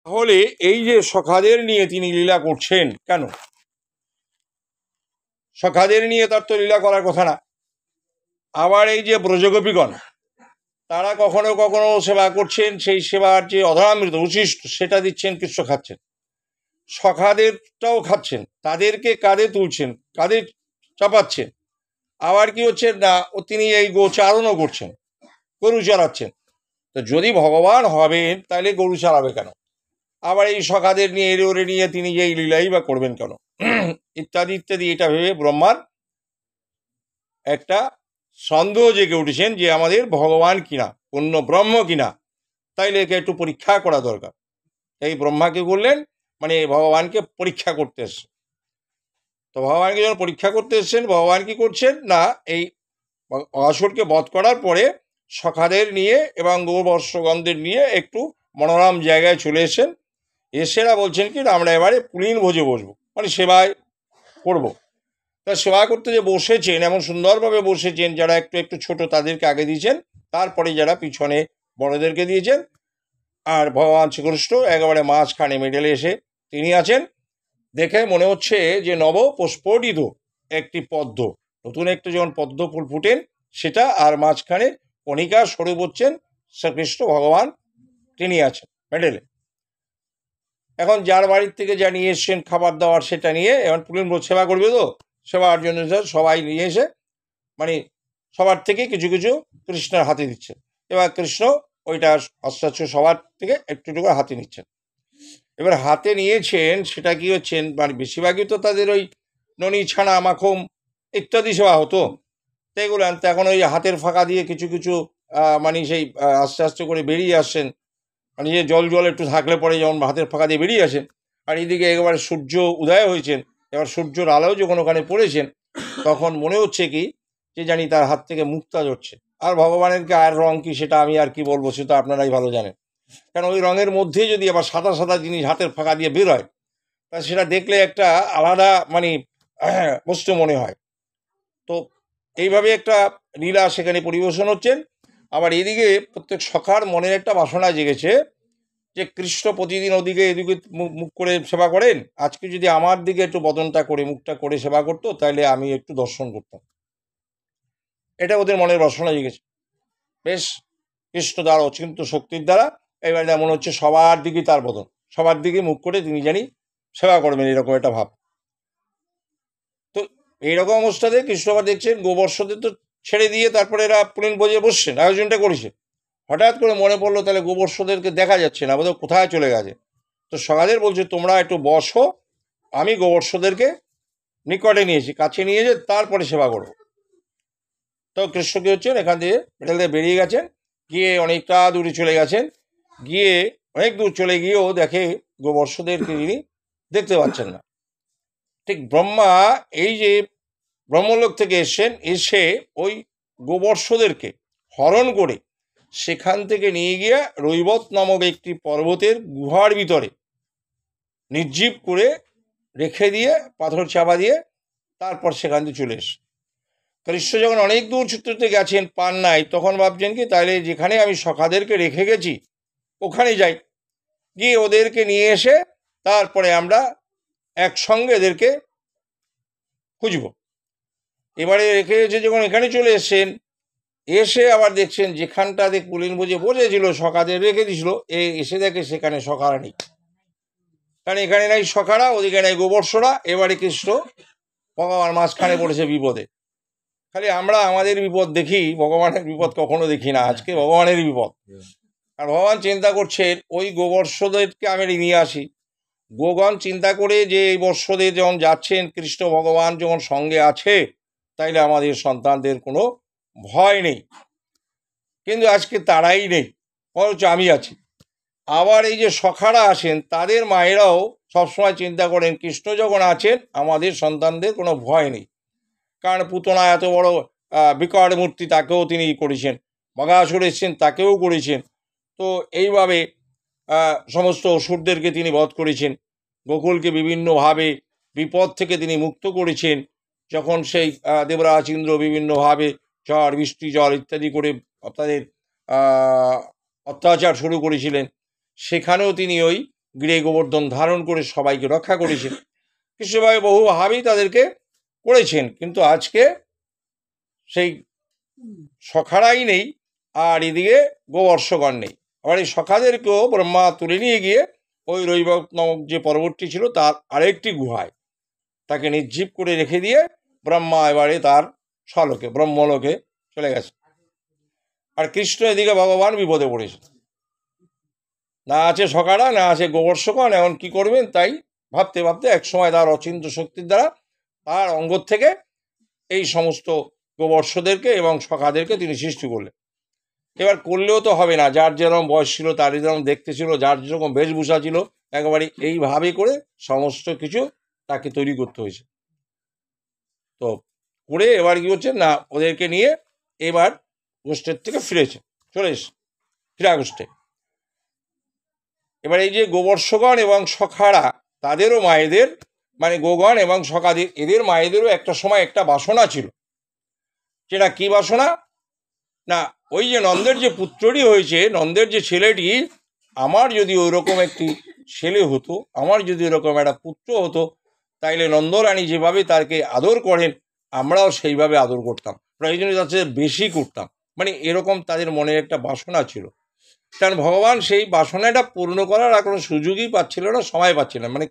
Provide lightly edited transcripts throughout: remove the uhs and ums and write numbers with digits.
তাহলে এই যে সখাদের নিয়ে তিনি লীলা করছেন কেন? সখাদের নিয়ে তার তো লীলা করার কথা না। আবার এই যে ব্রজগোপীগণ, তারা কখনো কখনো সেবা করছেন, সেই সেবার যে অধরামৃত উচ্ছিষ্ট সেটা দিচ্ছেন, কৃষ্ণ খাচ্ছেন। সখাদেরটাও খাচ্ছেন, তাদেরকে কাঁধে তুলছেন, কাঁধে চাপাচ্ছেন। আবার কি হচ্ছে না, তিনি এই গোচারণও করছেন, গরু চড়াচ্ছেন। তো যদি ভগবান হবেন তাহলে গরু চালাবে কেন? আবার এই সখাদের নিয়ে এরে ওরে নিয়ে তিনি এই লীলাই বা করবেন কেন? ইত্যাদি ইত্যাদি। এটা ভেবে ব্রহ্মার একটা সন্দেহ জেগে উঠেছেন যে আমাদের ভগবান কিনা, অন্য ব্রহ্ম কিনা, তাইলে একে একটু পরীক্ষা করা দরকার। এই ব্রহ্মাকে বললেন, মানে ভগবানকে পরীক্ষা করতে এসছেন। তো ভগবানকে যখন পরীক্ষা করতে এসছেন, ভগবান কি করছেন না, এই অসুরকে বধ করার পরে সখাদের নিয়ে এবং গোবর্ষগণদের নিয়ে একটু মনোরম জায়গায় চলে এসেছেন। এসেরা বলছেন কি, আমরা এবারে পুলিন ভোজে বসবো, মানে সেবায় করব। তা সেবা করতে যে বসেছেন, এমন সুন্দরভাবে বসেছেন, যারা একটু একটু ছোট তাদেরকে আগে দিয়েছেন, তারপরে যারা পিছনে বড়দেরকে দিয়েছেন। আর ভগবান শ্রীকৃষ্ণ একেবারে মাঝখানে মেডেলে এসে তিনি আছেন। দেখে মনে হচ্ছে যে নব পুষ্পটিত একটি পদ্ম, নতুন একটি যখন পদ্ম ফুল ফুটেন সেটা, আর মাঝখানে কণিকা স্বরূপ হচ্ছেন শ্রীকৃষ্ণ ভগবান, তিনি আছেন মেডেলে। এখন যার বাড়ির থেকে যা নিয়ে এসছেন খাবার দাবার, সেটা নিয়ে এখন পুলিন সেবা করবে, তো সেবার জন্য সবাই নিয়ে এসে মানে সবার থেকে কিছু কিছু কৃষ্ণের হাতে দিচ্ছেন। এবার কৃষ্ণ ওইটা আস্তে আস্তে সবার থেকে একটু একটু করে হাতে নিচ্ছেন। এবার হাতে নিয়েছেন, সেটা কি হচ্ছেন, মানে বেশিরভাগই তো তাদের ওই ননি ছানা মাখন ইত্যাদি সেবা হতো, তো এগুলো আনতে এখন ওই হাতের ফাঁকা দিয়ে কিছু কিছু মানে সেই আস্তে আস্তে করে বেরিয়ে আসছেন। মানে যে জল জল একটু থাকলে পরে যেমন হাতের ফাঁকা দিয়ে বেরিয়ে আসেন। আর এইদিকে একেবারে সূর্য উদয় হয়েছেন, এবার সূর্যর আলোও যখন ওখানে পড়েছেন, তখন মনে হচ্ছে কি যে জানি তার হাত থেকে মুক্তা ঝরছে। আর ভগবানের গায়ের রং কি সেটা আমি আর কি বলবো, সেটা আপনারাই ভালো জানেন। কারণ ওই রঙের মধ্যে যদি আবার সাদা সাদা জিনিস হাতের ফাঁকা দিয়ে বের হয়, তা সেটা দেখলে একটা আলাদা মানে বস্তু মনে হয়। তো এইভাবে একটা লীলা সেখানে পরিবেশন হচ্ছেন। আবার এদিকে প্রত্যেক সখার মনের একটা বাসনা জেগেছে যে কৃষ্ণ প্রতিদিন ওদিকে এদিকে মুখ করে সেবা করেন, আজকে যদি আমার দিকে একটু বদনটা করে মুখটা করে সেবা করতো, তাহলে আমি একটু দর্শন করতাম। এটা ওদের মনের বাসনা জেগেছে। বেশ, কৃষ্ণ দ্বার অচিন্ত শক্তির দ্বারা এবার মনে হচ্ছে সবার দিকে তার বদন, সবার দিকে মুখ করে তিনি জানি সেবা করবেন, এরকম একটা ভাব। তো এইরকম অবস্থাতে কৃষ্ণ আবার দেখছেন গোবর্ষদের তো ছেড়ে দিয়ে তারপরে এরা পুলিন ভোজে বসছেন, আয়োজনটা করেছে। হঠাৎ করে মনে পড়লো তাহলে গোবর্ষদেরকে দেখা যাচ্ছে না, বোধহয় কোথায় চলে গেছে। তো সকালের বলছে তোমরা একটু বসো, আমি গোবর্ষদেরকে নিকটে নিয়েছি, কাছে নিয়ে যে তারপরে সেবা করবো। তো কৃষ্ণ কি হচ্ছেন, এখান থেকে মেডেল দিয়ে বেরিয়ে গেছেন, গিয়ে অনেকটা দূরে চলে গেছেন। গিয়ে অনেক দূর চলে গিয়েও দেখে গোবর্ষদেরকে তিনি দেখতে পাচ্ছেন না। ঠিক ব্রহ্মা এই যে ব্রহ্মলোক থেকে এসছেন, এসে ওই গোবর্ষদেরকে হরণ করে সেখান থেকে নিয়ে গিয়ে রৈবত নামক একটি পর্বতের গুহার ভিতরে নির্জীব করে রেখে দিয়ে, পাথর চাপা দিয়ে তারপর সেখান থেকে চলে এসে কৃষ্ণ যখন অনেক দূর ছুটতে গেছেন, পান নাই, তখন ভাবছেন কি তাহলে যেখানে আমি সখাদেরকে রেখে গেছি ওখানে যাই, গিয়ে ওদেরকে নিয়ে এসে তারপরে আমরা একসঙ্গে এদেরকে খুঁজব। এবারে রেখে এসে যখন এখানে চলে এসছেন, এসে আবার দেখছেন যেখানটাতে পুলিন ভোজে বসেছিল সখাদের রেখে দিয়েছিল, এসে দেখে সেখানে সখারা নেই। কারণ এখানে নাই সখারা, ওদিকে নাই গোবর্ষরা। এবারে কৃষ্ণ ভগবান মাঝখানে পড়েছে বিপদে। খালি আমরা আমাদের বিপদ দেখি, ভগবানের বিপদ কখনো দেখি না। আজকে ভগবানের বিপদ। আর ভগবান চিন্তা করছেন ওই গোবর্ষদেরকে আমি নিয়ে আসি। গোগণ চিন্তা করে যে এই বর্ষদের যখন যাচ্ছেন, কৃষ্ণ ভগবান যখন সঙ্গে আছে, তাইলে আমাদের সন্তানদের কোনো ভয় নেই। কিন্তু আজকে তারাই নেই, অথচ আমি আছি। আবার এই যে সখারা আসেন, তাদের মায়েরাও সবসময় চিন্তা করেন কৃষ্ণ যখন আছেন আমাদের সন্তানদের কোনো ভয় নেই। কারণ পুতনা এত বড় বিকট মূর্তি, তাকেও তিনি করেছেন, মগাসুর এসছেন তাকেও করেছেন। তো এইভাবে সমস্ত অসুরদেরকে তিনি বধ করেছেন, গোকুলকে বিভিন্নভাবে বিপদ থেকে তিনি মুক্ত করেছেন। যখন সেই দেবরাজ ইন্দ্র বিভিন্নভাবে ঝড় বৃষ্টি জল ইত্যাদি করে তাদের অত্যাচার শুরু করেছিলেন, সেখানেও তিনি ওই গৃহে গোবর্ধন ধারণ করে সবাইকে রক্ষা করেছেন। কৃষ্ণভাবে বহুভাবেই তাদেরকে করেছেন, কিন্তু আজকে সেই সখারাই নেই, আর এদিকে গোবর্ষগণ নেই। আবার এই সখাদেরকেও ব্রহ্মা তুলে নিয়ে গিয়ে ওই রৈবত নামক যে পর্বতটি ছিল তার আরেকটি গুহায় তাকে নির্জীব করে রেখে দিয়ে ব্রহ্মা এবারে তার স্বলোকে ব্রহ্মলোকে চলে গেছে। আর কৃষ্ণ এদিকে ভগবান বিপদে পড়েছে, না আছে সখারা, না আছে গোবর্ষগণ, এখন কি করবেন তাই ভাবতে ভাবতে একসময় তার অচিন্ত শক্তির দ্বারা তার অঙ্গ থেকে এই সমস্ত গোবর্ষদেরকে এবং সখাদেরকে তিনি সৃষ্টি করলেন। এবার করলেও তো হবে না, যার যেরকম বয়স ছিল, তার যেরকম দেখতে ছিল, যার যেরকম বেশভূষা ছিল, একেবারে এইভাবে করে সমস্ত কিছু তাকে তৈরি করতে হয়েছে। তো করে এবার কি হচ্ছে না, ওদেরকে নিয়ে এবার গোষ্ঠের থেকে ফিরেছে, চলে এসে ফিরা গোষ্ঠে। এবার এই যে গোবর্ষগণ এবং সখারা, তাদেরও মায়েদের মানে গোগণ এবং সখাদের, এদের মায়েদেরও একটা সময় একটা বাসনা ছিল। সেটা কি বাসনা না, ওই যে নন্দের যে পুত্রটি হয়েছে, নন্দের যে ছেলেটি, আমার যদি ওই রকম একটি ছেলে হতো, আমার যদি ওরকম একটা পুত্র হতো, তাইলে নন্দরানী যেভাবে তাকে আদর করেন আমরাও সেইভাবে আদর করতাম, প্রয়োজনে তার চেয়ে বেশি করতাম। মানে এরকম তাদের মনে একটা বাসনা ছিল। কারণ ভগবান সেই বাসনাটা পূর্ণ করার আর কোনো সুযোগই পাচ্ছিল না, সময় পাচ্ছিল না, মানে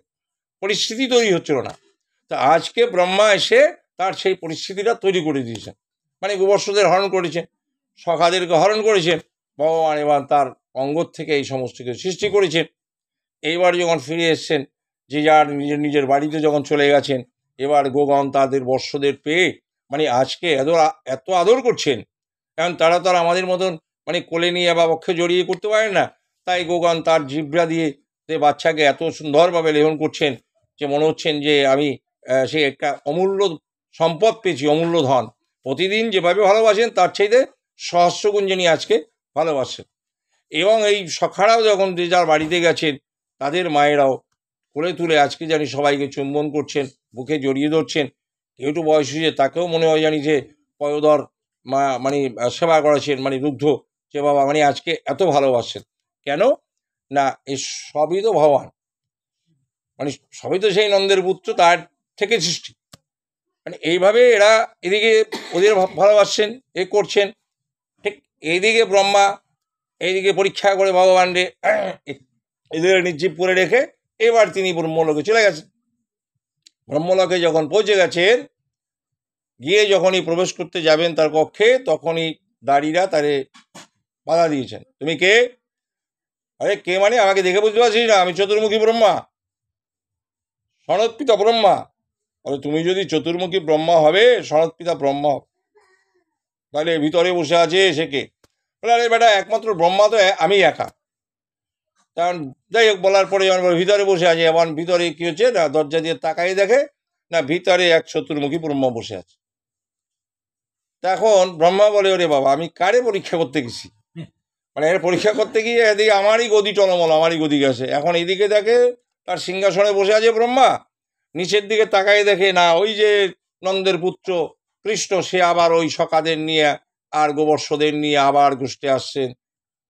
পরিস্থিতি তৈরি হচ্ছিল না। তা আজকে ব্রহ্মা এসে তার সেই পরিস্থিতিটা তৈরি করে দিয়েছেন। মানে গোবর্ষদের হরণ করেছেন, সখাদেরকে হরণ করেছেন ভগবান, এবার তার অঙ্গ থেকে এই সমস্ত কিছু সৃষ্টি করেছেন। এইবার যখন ফিরে এসছেন, যে যার নিজের নিজের বাড়িতে যখন চলে গেছেন, এবার গোগণ তাদের বর্ষদের পেয়ে মানে আজকে এত আদর করছেন, কারণ তারা তো আর আমাদের মতন মানে কোলে নিয়ে বা বক্ষে জড়িয়ে করতে পারেন না। তাই গোগণ তার জিহ্বা দিয়ে যে বাচ্চাকে এত সুন্দরভাবে লেহন করছেন যে মনে হচ্ছেন যে আমি সে একটা অমূল্য সম্পদ পেয়েছি, অমূল্য ধন। প্রতিদিন যেভাবে ভালোবাসেন তার চাইতে সহস্রগুণ যিনি আজকে ভালোবাসেন। এবং এই সখারাও যখন যে যার বাড়িতে গেছেন, তাদের মায়েরাও কোলে তুলে আজকে জানি সবাইকে চুম্বন করছেন, বুকে জড়িয়ে ধরছেন। কেউ একটু বয়স হয়েছে তাকেও মনে হয় জানি যে পয়োধর মা মানে সেবা করেছেন, মানে রুদ্ধ যে বাবা মানে আজকে এত ভালোবাসেন কেন না, এই সবই তো ভগবান, মানে সবই তো সেই নন্দের পুত্র, তার থেকে সৃষ্টি। মানে এইভাবে এরা এদিকে ওদের ভালোবাসছেন, এ করছেন, ঠিক এইদিকে ব্রহ্মা এইদিকে পরীক্ষা করে ভগবানরে এদের নির্জীব করে রেখে এবার তিনি ব্রহ্মলোকে চলে গেছেন। ব্রহ্মলোকে যখন পৌঁছে গেছেন, গিয়ে যখনই প্রবেশ করতে যাবেন তার কক্ষে, তখনই দাঁড়িরা তারে বাধা দিয়েছেন। তুমি কে? আরে কে মানে, আমাকে দেখে বুঝতে পারছিস না? আমি চতুর্মুখী ব্রহ্মা, সনৎপিতা ব্রহ্মা। বলে তুমি যদি চতুর্মুখী ব্রহ্মা হবে, সনৎপিতা ব্রহ্মা, তাহলে ভিতরে বসে আছে সে কে? বলে আরে বেটা, একমাত্র ব্রহ্মা তো আমি একা। কারণ যাই হোক, বলার পরে যখন ভিতরে বসে আছে, এমন ভিতরে কি হচ্ছে না, দরজা দিয়ে তাকাই দেখে না ভিতরে এক চতুর্মুখী ব্রহ্মা বসে আছে। এখন ব্রহ্মা বলে ওরে বাবা, আমি কারে পরীক্ষা করতে গেছি, মানে এর পরীক্ষা করতে গিয়ে এদিকে আমারই গদি টলমল, আমারই গদি গেছে। এখন এদিকে দেখে তার সিংহাসনে বসে আছে ব্রহ্মা, নিচের দিকে তাকাই দেখে না ওই যে নন্দের পুত্র কৃষ্ণ, সে আবার ওই সখাদের নিয়ে আর গোবর্ষদের নিয়ে আবার গোষ্ঠে আসছেন,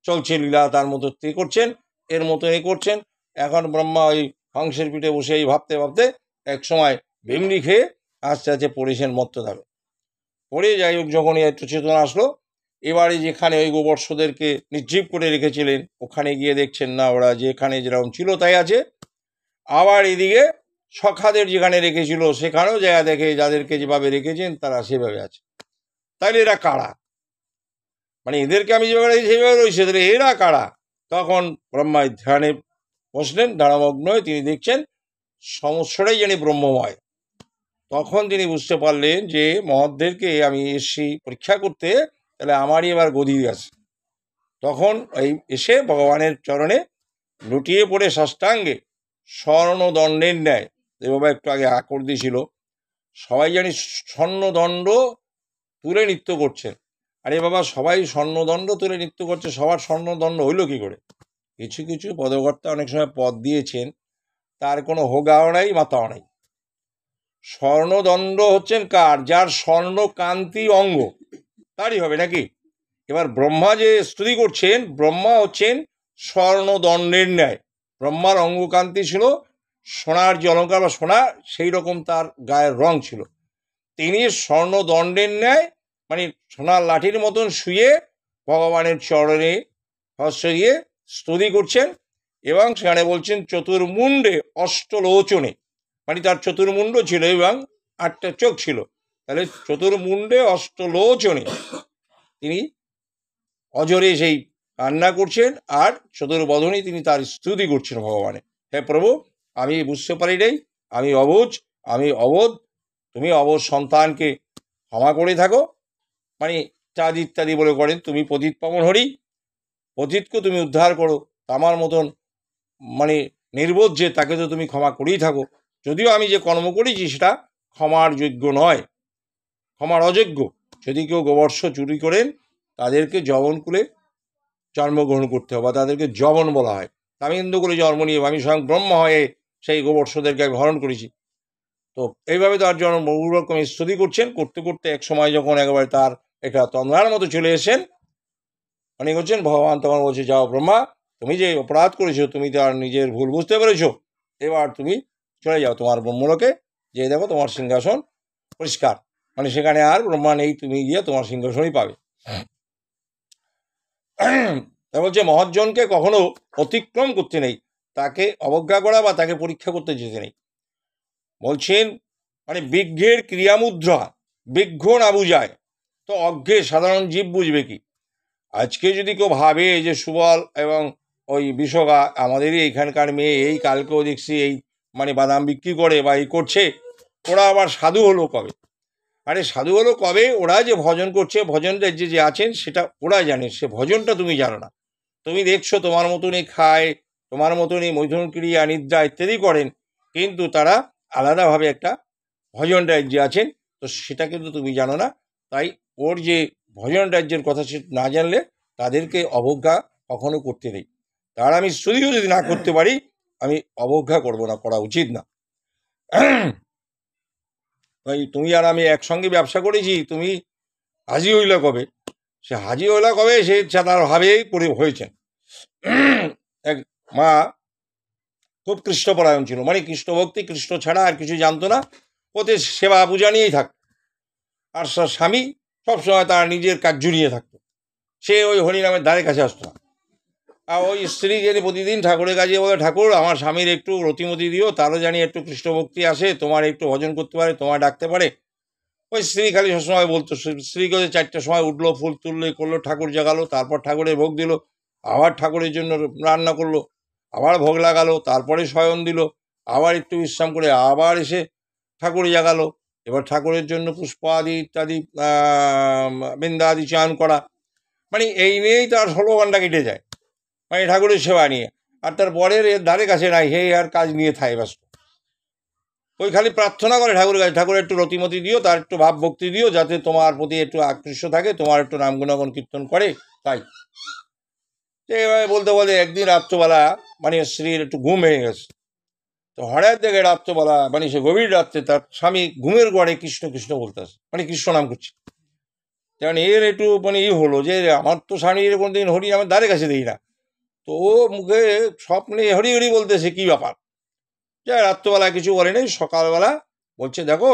চলছে লীলা, তার মতো তে করছেন, এর মতো এ করছেন। এখন ব্রহ্মা ওই হংসের পিঠে বসে এই ভাবতে ভাবতে এক সময় ভেমড়ি খেয়ে আস্তে আস্তে পড়েছেন মত্তধাবে। পড়ে যাই হোক, যখনই একটু চেতনা আসলো, এবারে যেখানে ওই গোবর্ষদেরকে নির্জীব করে রেখেছিলেন, ওখানে গিয়ে দেখছেন না ওরা যেখানে যেরকম ছিল তাই আছে। আবার এদিকে সখাদের যেখানে রেখেছিল সেখানেও জায়গা দেখে যাদেরকে যেভাবে রেখেছেন তারা সেভাবে আছে। তাইলে এরা কারা, মানে এদেরকে আমি যেভাবে রেখেছি সেভাবে রয়েছে, তাহলে এরা কারা? তখন ব্রহ্মায় ধ্যানে বসলেন, ধ্যানমগ্ন হয়ে তিনি দেখছেন সমস্যাটাই জানি ব্রহ্মময়। তখন তিনি বুঝতে পারলেন যে মহৎদেরকে আমি এসছি পরীক্ষা করতে, তাহলে আমারই এবার গদি আছে। তখন এই এসে ভগবানের চরণে লুটিয়ে পড়ে সাষ্টাঙ্গে স্বর্ণদণ্ডের ন্যায়, এ বাবা একটু আগে আকর দিয়েছিল, সবাই জানি স্বর্ণদণ্ড তুলে নৃত্য করছেন। আরে বাবা, সবাই স্বর্ণদণ্ড তুলে নৃত্য করছে, সবার স্বর্ণদণ্ড হইল কি করে? কিছু কিছু পদকর্তা অনেক সময় পদ দিয়েছেন, তার কোনো হোগাও নাই, মাথাও নাই। স্বর্ণদণ্ড হচ্ছেন কার? যার স্বর্ণকান্তি অঙ্গ, তারই হবে নাকি? এবার ব্রহ্মা যে স্তুতি করছেন, ব্রহ্মা হচ্ছেন স্বর্ণদণ্ডের ন্যায়, ব্রহ্মার অঙ্গকান্তি ছিল সোনার যে অলঙ্কার বা সোনা, সেই রকম তার গায়ের রং ছিল। তিনি স্বর্ণদণ্ডের ন্যায় মানে সোনার লাঠির মতন শুয়ে ভগবানের চরণে হস্ত দিয়ে স্তুতি করছেন, এবং সেখানে বলছেন চতুর্মুণ্ডে অষ্টলোচনে, মানে তার চতুর্মুণ্ড ছিল এবং 8টা চোখ ছিল। তাহলে চতুর্মুণ্ডে অষ্টলোচনে তিনি অজরে সেই কান্না করছেন, আর চতুর্বদনে তিনি তার স্তুতি করছেন ভগবানের। হে প্রভু, আমি বুঝতে পারি নাই, আমি অবোধ, তুমি অবোধ সন্তানকে ক্ষমা করে থাকো, মানে ইত্যাদি ইত্যাদি বলে করেন। তুমি পতিত পাবন হরি, পতিতকে তুমি উদ্ধার করো, আমার মতন মানে নির্বোধ যে, তাকে তো তুমি ক্ষমা করেই থাকো। যদিও আমি যে কর্ম করেছি সেটা ক্ষমার যোগ্য নয়, ক্ষমার অযোগ্য। যদি কেউ গোবর্ষ চুরি করেন তাদেরকে যবনকুলে জন্মগ্রহণ করতে হবে, বা তাদেরকে যবন বলা হয়। আমি ইন্দুকুলে জন্ম নিয়ে আমি স্বয়ং ব্রহ্মা হয়ে সেই গোবর্ষদেরকে আমি হরণ করেছি। তো এইভাবে তার জন্য বহু রকম স্তুতি করছেন। করতে করতে এক সময় যখন একেবারে তার একটা তন্দ্রার মতো চলে এসেছেন, মানে করছেন, ভগবান তখন বলছে, যাও ব্রহ্মা, তুমি যে অপরাধ করেছো, তুমি তার নিজের ভুল বুঝতে পেরেছো, এবার তুমি চলে যাও তোমার ব্রহ্মলোকে, যে দেখো তোমার সিংহাসন পরিষ্কার, মানে সেখানে আর ব্রহ্মা নেই, তুমি গিয়ে তোমার সিংহাসনই পাবে। বলছে মহৎজনকে কখনো অতিক্রম করতে নেই, তাকে অবজ্ঞা করা বা তাকে পরীক্ষা করতে যেতে নেই। বলছেন মানে বিজ্ঞের ক্রিয়ামুদ্রা বিজ্ঞ না বুঝায় তো অজ্ঞে সাধারণ জীব বুঝবে কি। আজকে যদি কেউ ভাবে যে সুবল এবং ওই বিশ্বকা আমাদেরই এখানকার মেয়ে, এই কালকেও দেখছি এই মানে বাদাম বিক্রি করে বা এই করছে, ওরা আবার সাধু হলো কবে? আরে সাধু হলো কবে? ওরা যে ভজন করছে, ভজন রাজ্যে যে আছেন সেটা ওরা জানে, সে ভজনটা তুমি জানো না। তুমি দেখছো তোমার মতনই খায়, তোমার মতনই মৈথুন ক্রিয়া, নিদ্রা ইত্যাদি করেন, কিন্তু তারা আলাদাভাবে একটা ভজন রাজ্যে আছেন, তো সেটা কিন্তু তুমি জানো না। তাই ওর যে ভজন রাজ্যের কথা সে না জানলে তাদেরকে অবজ্ঞা কখনো করতে নেই। তার আমি স্তুতিও যদি না করতে পারি, আমি অবজ্ঞা করব না, করা উচিত না। ভাই তুমি আর আমি একসঙ্গে ব্যবসা করেছি, তুমি হাজি হইলা কবে? সে হাজি হইলা কবে সে তার ভাবেই পড়ে হয়েছেন। এক মা খুব কৃষ্ণপরায়ণ ছিল, মানে কৃষ্ণ ভক্তি, কৃষ্ণ ছাড়া আর কিছু জানতো না, ওতে সেবা পূজা নিয়েই থাকতো। আর স্বামী সবসময় তার নিজের কার্য নিয়ে থাকতো, সে ওই হরিনামের ধারে কাছে আসতো না। আর ওই স্ত্রী যদি প্রতিদিন ঠাকুরের কাছে বলে, ঠাকুর আমার স্বামীর একটু রতিমতি দিও, তারও জানি একটু কৃষ্ণভক্তি আসে, তোমার একটু ভজন করতে পারে, তোমার ডাকতে পারে। ওই স্ত্রী খালি সবসময় বলতো, স্ত্রীকে 4টার সময় উঠলো, ফুল তুললো, করলো, ঠাকুর জাগালো, তারপর ঠাকুরের ভোগ দিল, আবার ঠাকুরের জন্য রান্না করলো, আবার ভোগ লাগালো, তারপরে শয়ন দিল, আবার একটু বিশ্রাম করে আবার এসে ঠাকুর জাগালো, এবার ঠাকুরের জন্য পুষ্প আদি ইত্যাদি বৃন্দা আদি চয়ন করা, মানে এই নিয়েই তার 16 ঘন্টা কেটে যায়, মানে ঠাকুরের সেবা নিয়ে। আর তার বরের এর ধারে কাছে নাই, হে আর কাজ নিয়ে থাকে ব্যস্ত। ওই খালি প্রার্থনা করে ঠাকুরের কাছে, ঠাকুর একটু রতিমতি দিও, তার একটু ভাব ভক্তি দিও, যাতে তোমার প্রতি একটু আকৃষ্ট থাকে, তোমার একটু নাম গুণাগুণ কীর্তন করে। তাই এইভাবে বলতে বলতে একদিন রাত্রবেলা মানে স্ত্রীর একটু ঘুম ভেঙে গেছে। তো হঠাৎ দেখে রাত্রবেলা মানে সে গভীর রাত্রে তার স্বামী ঘুমের ঘরে কৃষ্ণ কৃষ্ণ বলতেছে, মানে কৃষ্ণ নাম করছে। কারণ এর একটু মানে হলো যে আমার তো স্বামী এরকম দিন হরি আমার ধারে কাছে দিই না, তো ও মুখে স্বপ্নে হরি হরি বলতেছে, কি ব্যাপার? যা রাত্রবেলা কিছু বলে নেই, সকালবেলা বলছে, দেখো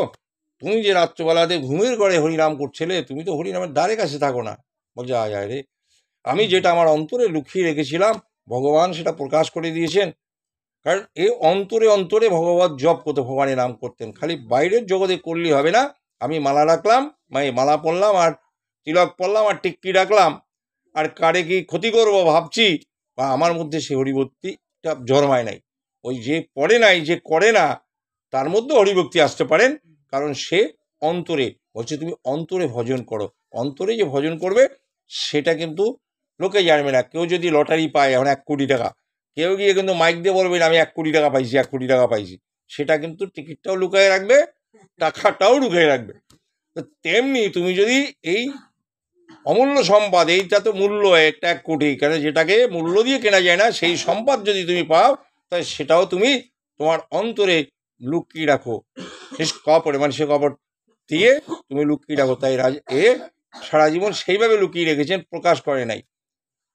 তুমি যে রাত্রবেলাতে ঘুমের ঘরে হরিনাম করছিলে, তুমি তো হরিনামের ধারে কাছে থাকো না। বলছে, আয় আয় রে, আমি যেটা আমার অন্তরে লুকিয়ে রেখেছিলাম ভগবান সেটা প্রকাশ করে দিয়েছেন। কারণ এই অন্তরে অন্তরে ভগবত জপ করতে, ভগবানের নাম করতেন, খালি বাইরের জগতে করলেই হবে না। আমি মালা রাখলাম, মানে মালা পরলাম আর তিলক পরলাম আর টিক্কি রাখলাম, আর কারে কি ক্ষতি করবো ভাবছি, বা আমার মধ্যে সে হরিভক্তিটা জন্মায় নাই। ওই যে পড়ে নাই, যে করে না, তার মধ্যে হরিভক্তি আসতে পারেন, কারণ সে অন্তরে বলছে, তুমি অন্তরে ভজন করো। অন্তরে যে ভজন করবে সেটা কিন্তু লোকে জানবে না। কেউ যদি লটারি পায় এখন 1 কোটি টাকা, কেউ গিয়ে কিন্তু মাইক দিয়ে বলবেন আমি 1 কোটি টাকা পাইছি, 1 কোটি টাকা পাইছি, সেটা কিন্তু টিকিটটাও লুকিয়ে রাখবে, টাকাটাও লুকিয়ে রাখবে। তো তেমনি তুমি যদি এই অমূল্য সম্পদ, এইটা তো মূল্য একটা 1 কোটি, কেন যেটাকে মূল্য দিয়ে কেনা যায় না, সেই সম্পদ যদি তুমি পাও, তাই সেটাও তুমি তোমার অন্তরে লুকিয়ে রাখো, কপটে মানে সে কপট দিয়ে তুমি লুকিয়ে রাখো। তাই সারা জীবন সেইভাবে লুকিয়ে রেখেছেন, প্রকাশ করে নাই।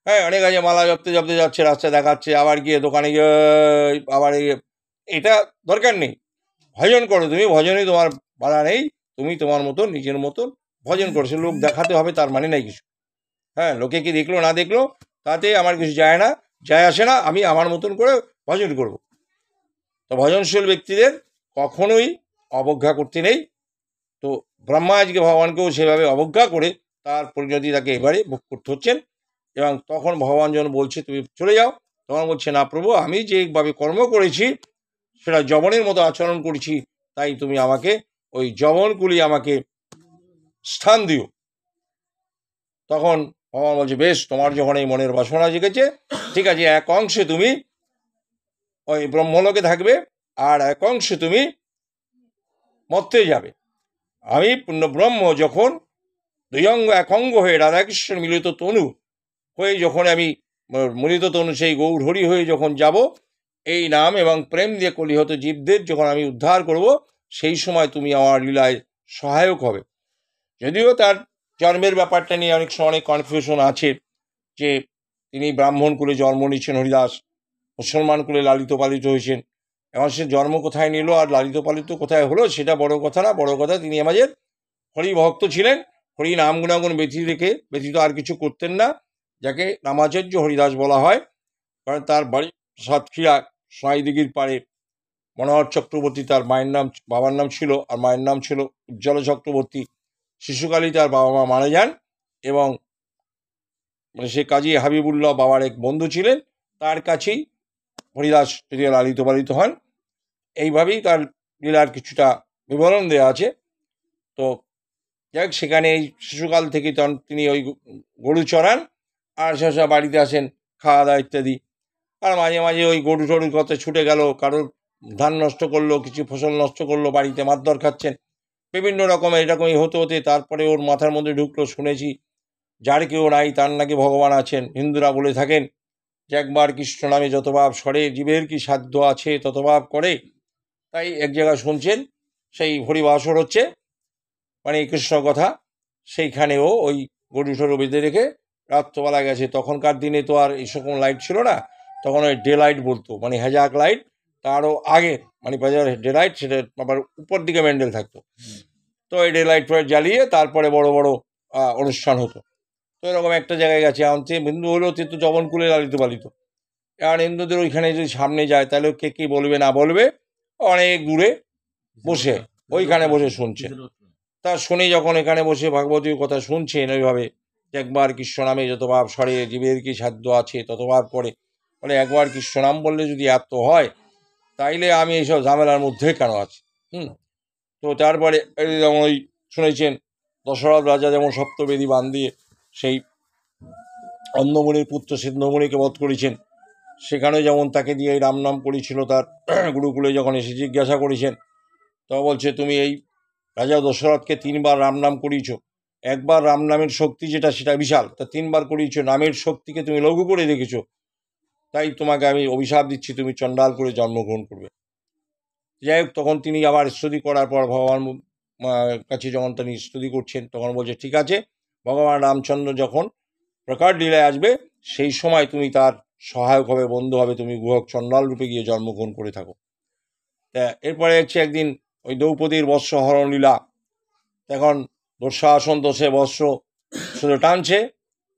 হ্যাঁ, অনেক আছে মালা জপতে জপতে যাচ্ছে, রাস্তায় দেখাচ্ছে, আবার গিয়ে দোকানে গিয়ে আবার এটা দরকার নেই। ভজন করো তুমি, ভজনে তোমার বাধা নেই, তুমি তোমার মতন নিজের মতন ভজন করো। সে লোক দেখাতে হবে তার মানে নাই কিছু। হ্যাঁ, লোকে কি দেখলো না দেখলো তাতে আমার কিছু যায় আসে না, আমি আমার মতন করে ভজন করব। তো ভজনশীল ব্যক্তিদের কখনোই অবজ্ঞা করতে নেই। তো ব্রহ্মা আজকে ভগবানকেও সেভাবে অবজ্ঞা করে তার পরিণতি তাকে এবারে ভোগ করতে হচ্ছেন। এবং তখন ভগবান যখন বলছে তুমি চলে যাও, তখন বলছে না প্রভু, আমি যেভাবে কর্ম করেছি সেটা যবনের মতো আচরণ করেছি, তাই তুমি আমাকে ওই যবনকুলি আমাকে স্থান দিও। তখন ভগবান বলছে বেশ, তোমার যখন এই মনের বাসনা জেগেছে, ঠিক আছে, এক অংশে তুমি ওই ব্রহ্মলোকে থাকবে, আর এক অংশে তুমি মর্তে যাবে। আমি পূর্ণ ব্রহ্ম যখন দুই অঙ্গ এক অঙ্গ হয়ে রাধাকৃষ্ণ মিলিত তনু হয়ে যখন আমি মিলিত তনু সেই গৌর হরি হয়ে যখন যাব, এই নাম এবং প্রেম দিয়ে কলিহত জীবদের যখন আমি উদ্ধার করব, সেই সময় তুমি আমার লীলায় সহায়ক হবে। যদিও তার জন্মের ব্যাপারটা নিয়ে অনেক সময় অনেক কনফিউশন আছে, যে তিনি ব্রাহ্মণ কুলে জন্ম নিয়েছেন হরিদাস, মুসলমান কুলে লালিত পালিত হয়েছেন। এখন সে জন্ম কোথায় নিল আর লালিত পালিত কোথায় হলো সেটা বড় কথা না, বড় কথা তিনি আমাদের হরি ভক্ত ছিলেন। হরি নাম গুণাগুণ ব্যতীত আর কিছু করতেন না, যাকে নামাচার্য হরিদাস বলা হয়। কারণ তার বাড়ি সাতক্ষীরা সোনাইদিঘির পাড়ে। মনোহর চক্রবর্তী তার মায়ের নাম, বাবার নাম ছিল, আর মায়ের নাম ছিল উজ্জ্বল চক্রবর্তী। শিশুকালেই তার বাবা মা মারা যান, এবং সে কাজী হাবিবুল্লাহ বাবার এক বন্ধু ছিলেন, তার কাছেই হরিদাস যদিও লালিত পালিত হন। এইভাবেই তার লীলার কিছুটা বিবরণ দেওয়া আছে। তো যাই হোক, সেখানে এই শিশুকাল থেকে তিনি ওই গরু চড়ান, আর সে বাড়িতে আসেন খাওয়া দাওয়া ইত্যাদি। আর মাঝে মাঝে ওই গরু টরুর কথা ছুটে গেল, কারোর ধান নষ্ট করলো, কিছু ফসল নষ্ট করলো, বাড়িতে মারধর খাচ্ছেন, বিভিন্ন রকমের এরকমই হতে হতে তারপরে ওর মাথার মধ্যে ঢুকলো, শুনেছি যার কেউ নাই তার নাকি ভগবান আছেন। হিন্দুরা বলে থাকেন যে একবার কৃষ্ণ নামে যতভাব সরে, জীবের কি সাধ্য আছে ততভাব করে। তাই এক জায়গায় শুনছেন সেই হরিবাসর হচ্ছে, মানে কৃষ্ণ কথা, সেইখানেও ওই গরু টরু বেঁধে রেখে রাত্রবেলা গেছে। তখনকার দিনে তো আর এই সকম লাইট ছিল না, তখন ওই ডে লাইট বলতো, মানে হ্যাজাক লাইট, তারও আগে মানে বাজার ডে লাইট, সেটা আবার উপর দিকে ম্যান্ডেল থাকতো। তো এই ডে লাইট জ্বালিয়ে তারপরে বড় বড় অনুষ্ঠান হতো। তো এরকম একটা জায়গায় গেছে, আনছে হিন্দু হলেও তো জবনকুলে লালিত পালিত। আর হিন্দুদের ওইখানে যদি সামনে যায় তাহলে কে কী বলবে না বলবে, অনেক দূরে বসে ওইখানে বসে শুনছে। তা শুনে যখন এখানে বসে ভাগবতীর কথা শুনছেন ওইভাবে, একবার কৃষ্ণ নামে যত ভাব সরে, জীবের কি সাধ্য আছে ততভাব করে, বলে একবার কৃষ্ণ নাম বললে যদি এত হয়, তাইলে আমি এইসব ঝামেলার মধ্যে কেন আছি। তো তারপরে যেমন ওই শুনেছেন দশরথ রাজা যেমন সপ্তবেদী বান দিয়ে সেই অন্ধমুনির পুত্র সিদ্ধমুনিকে বধ করেছেন, সেখানেও যেমন তাকে দিয়ে এই রাম নাম করেছিল। তার গুরুকুলে যখন এসে জিজ্ঞাসা করেছেন, তো বলছে তুমি এই রাজা দশরথকে 3বার রাম নাম করিয়েছ, একবার রাম নামের শক্তি যেটা সেটা বিশাল, তা 3বার করিয়েছ, নামের শক্তিকে তুমি লঘু করে রেখেছ, তাই তোমাকে আমি অভিশাপ দিচ্ছি, তুমি চণ্ডাল করে জন্মগ্রহণ করবে। যাই হোক, তখন তিনি আবার স্তুতি করার পর ভগবান কাছে যখন তিনি স্তুতি করছেন, তখন বলছে ঠিক আছে, ভগবান রামচন্দ্র যখন প্রকাট লীলায় আসবে সেই সময় তুমি তার সহায়ক হবে, বন্ধু হবে, তুমি গুহক চণ্ডাল রূপে গিয়ে জন্মগ্রহণ করে থাকো। তা এরপরে হচ্ছে একদিন ওই দ্রৌপদীর বৎস হরণ লীলা। তখন দুঃশাসন দোষে বৎস শুধু টানছে,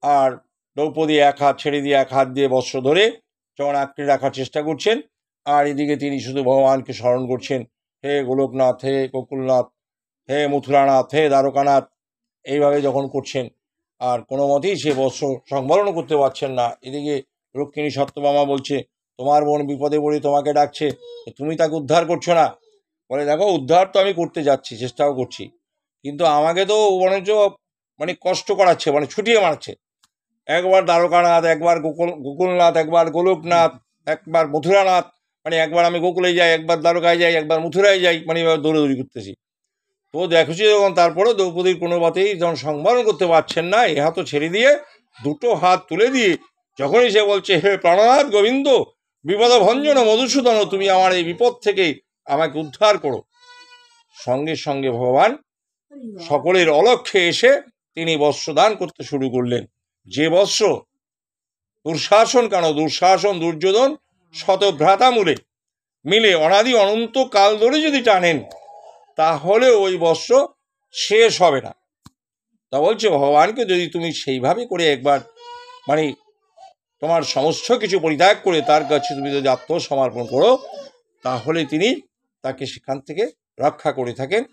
আর দ্রৌপদী এক হাত ছেড়ে দিয়ে এক হাত দিয়ে বৎস ধরে যখন আঁকড়ে রাখার চেষ্টা করছেন, আর এদিকে তিনি শুধু ভগবানকে স্মরণ করছেন, হে গোলকনাথ, হে গোকুলনাথ, হে মথুরানাথ, হে দ্বারকানাথ, এইভাবে যখন করছেন, আর কোনো মতেই সে বৎস সংবরণ করতে পারছেন না। এদিকে রুক্মিণী সত্যভামা বলছে তোমার বোন বিপদে পড়ে তোমাকে ডাকছে, তুমি তাকে উদ্ধার করছো না। বলে দেখো, উদ্ধার তো আমি করতে যাচ্ছি, চেষ্টাও করছি, কিন্তু আমাকে তো বরঞ্চ মানে কষ্ট করাচ্ছে, মানে ছুটিয়ে মারছে। একবার দ্বারকানাথ, একবার গোকুলনাথ, একবার গোলকনাথ, একবার মথুরানাথ, মানে একবার আমি গোকুলে যাই, একবার দ্বারকায় যাই, একবার মথুরায় যাই, মানে এবার দৌড়াদৌড়ি করতেছি। তো দেখছি যখন তারপরেও দ্রৌপদীর কোনো মতেই যখন সংবরণ করতে পারছেন না, এ হাতও ছেড়ে দিয়ে দুটো হাত তুলে দিয়ে যখনই সে বলছে হে প্রাণনাথ গোবিন্দ, বিপদ ভঞ্জন মধুসূদন, তুমি আমার এই বিপদ থেকে আমাকে উদ্ধার করো, সঙ্গে সঙ্গে ভগবান সকলের অলক্ষ্যে এসে তিনি বস্ত্র দান করতে শুরু করলেন। যে বস্ত্র দুঃশাসন কেন, দুঃশাসন দুর্যোধন শতভ্রাতা মিলে অনাদি অনন্ত কাল ধরে যদি টানেন তাহলে ওই বর্ষ শেষ হবে না। তা বলছে ভগবানকে যদি তুমি সেইভাবে করে একবার মানে তোমার সমস্ত কিছু পরিত্যাগ করে তার কাছে তুমি যদি আত্মসমর্পণ করো তাহলে তিনি তাকে সেখান থেকে রক্ষা করে থাকেন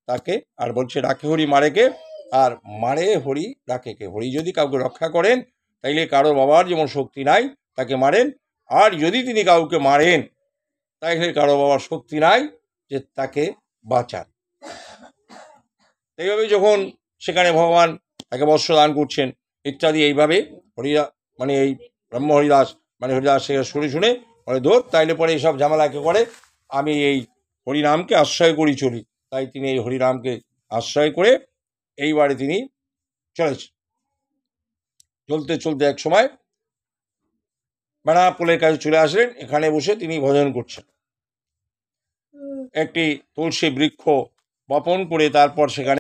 তাকে। আর বলছে রাখে হরি মারেকে, আর মারে হরি রাখেকে। হরি যদি কাউকে রক্ষা করেন তাইলে কারো বাবার যেমন শক্তি নাই তাকে মারেন, আর যদি তিনি কাউকে মারেন তাইলে কারো বাবার শক্তি নাই যে তাকে বাঁচান। এইভাবে যখন সেখানে ভগবান তাকে বস্ত্র দান করছেন ইত্যাদি, এইভাবে হরিদা মানে এই ব্রহ্ম হরিদাস মানে হরিদাস শুনে বলে ধর তাইলে পরে এইসব ঝামেলাকে করে আমি এই হরিনামকে আশ্রয় করি চলি। তাই তিনি এই হরিনামকে আশ্রয় করে এইবারে তিনি চলেছেন। চলতে চলতে এক সময় বেনাপোলের কাছে চলে আসলেন। এখানে বসে তিনি ভজন করছেন। একটি তুলসী বৃক্ষ বপন করে তারপর সেখানে